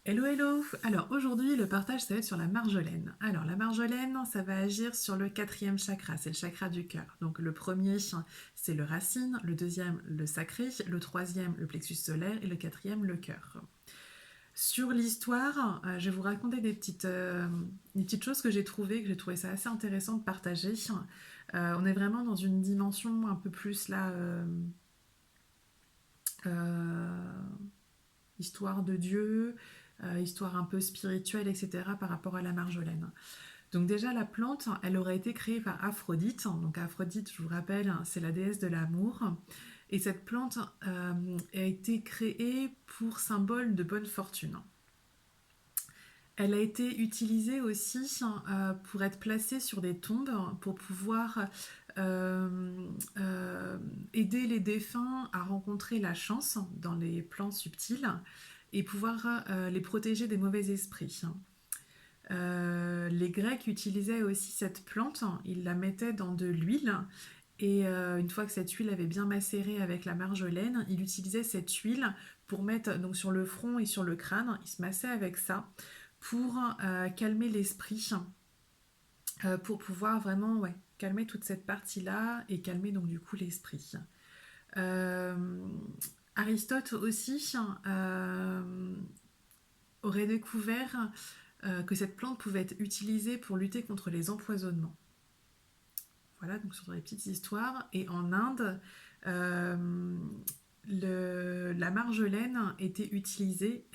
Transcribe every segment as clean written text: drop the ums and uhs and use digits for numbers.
Hello hello! Alors aujourd'hui le partage ça va être sur la marjolaine. Alors la marjolaine ça va agir sur le quatrième chakra, c'est le chakra du cœur. Donc le premier c'est le racine, le deuxième le sacré, le troisième le plexus solaire et le quatrième le cœur. Sur l'histoire, je vais vous raconter des petites choses que j'ai trouvé ça assez intéressant de partager. On est vraiment dans une dimension un peu plus là, euh, histoire de Dieu, histoire un peu spirituelle, etc. par rapport à la marjolaine. Donc déjà la plante, elle aurait été créée par Aphrodite. Donc Aphrodite, je vous rappelle, c'est la déesse de l'amour. Et cette plante a été créée pour symbole de bonne fortune. Elle a été utilisée aussi pour être placée sur des tombes, pour pouvoir euh, euh, aider les défunts à rencontrer la chance dans les plans subtils et pouvoir les protéger des mauvais esprits. Les Grecs utilisaient aussi cette plante, ils la mettaient dans de l'huile et une fois que cette huile avait bien macéré avec la marjolaine, il utilisait cette huile pour mettre donc sur le front et sur le crâne, il se massait avec ça pour calmer l'esprit, pour pouvoir vraiment calmer toute cette partie-là et calmer donc du coup l'esprit. Euh, Aristote aussi aurait découvert que cette plante pouvait être utilisée pour lutter contre les empoisonnements. Voilà, donc sur les petites histoires. Et en Inde, euh, la marjolaine était utilisée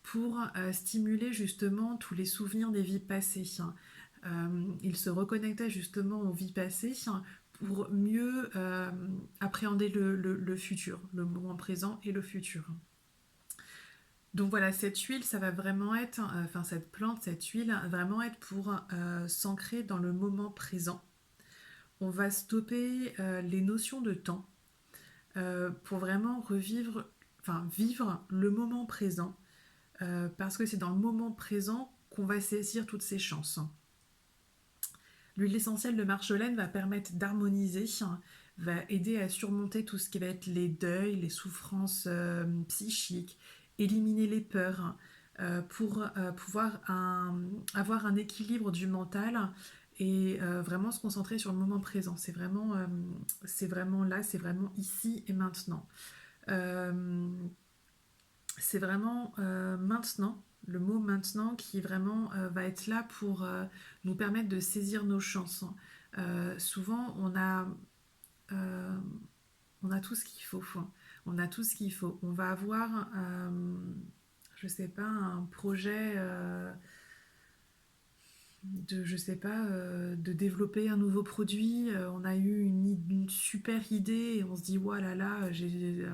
pour stimuler justement tous les souvenirs des vies passées. Il se reconnectait justement aux vies passées pour mieux appréhender le futur, le moment présent et le futur. Donc voilà, cette huile, ça va vraiment être, enfin cette plante, cette huile, vraiment être pour s'ancrer dans le moment présent. On va stopper les notions de temps pour vraiment revivre, enfin vivre le moment présent, parce que c'est dans le moment présent qu'on va saisir toutes ces chances. L'huile essentielle de marjolaine va permettre d'harmoniser, va aider à surmonter tout ce qui va être les deuils, les souffrances psychiques, éliminer les peurs, pour pouvoir avoir un équilibre du mental et vraiment se concentrer sur le moment présent. C'est vraiment là, c'est vraiment ici et maintenant. Euh, c'est vraiment maintenant, le mot maintenant qui vraiment va être là pour nous permettre de saisir nos chances. Souvent, euh, on a tout ce qu'il faut. On a tout ce qu'il faut. On va avoir, je sais pas, un projet je sais pas, de développer un nouveau produit. On a eu une super idée et on se dit, voilà là,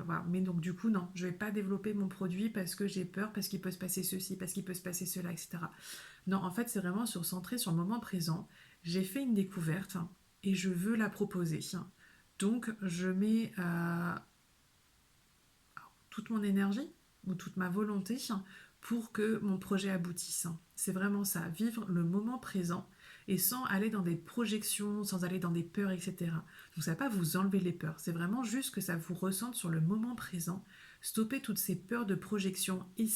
voilà. Mais donc du coup, non, je vais pas développer mon produit parce que j'ai peur, parce qu'il peut se passer ceci, parce qu'il peut se passer cela, etc. Non, en fait, c'est vraiment centré sur le moment présent. J'ai fait une découverte et je veux la proposer. Donc, je mets toute mon énergie ou toute ma volonté pour que mon projet aboutisse. C'est vraiment ça, vivre le moment présent et sans aller dans des projections, sans aller dans des peurs, etc. Donc ça ne va pas vous enlever les peurs, c'est vraiment juste que ça vous ressente sur le moment présent. Stopper toutes ces peurs de projection, et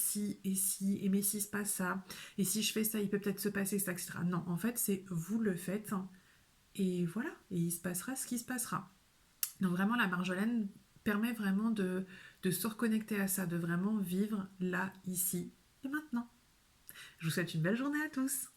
mais si se passe ça, et si je fais ça, il peut peut-être se passer ça, etc. Non, en fait, c'est vous le faites, et voilà, et il se passera ce qui se passera. Donc vraiment, la marjolaine permet vraiment de se reconnecter à ça, de vraiment vivre là, ici et maintenant. Je vous souhaite une belle journée à tous.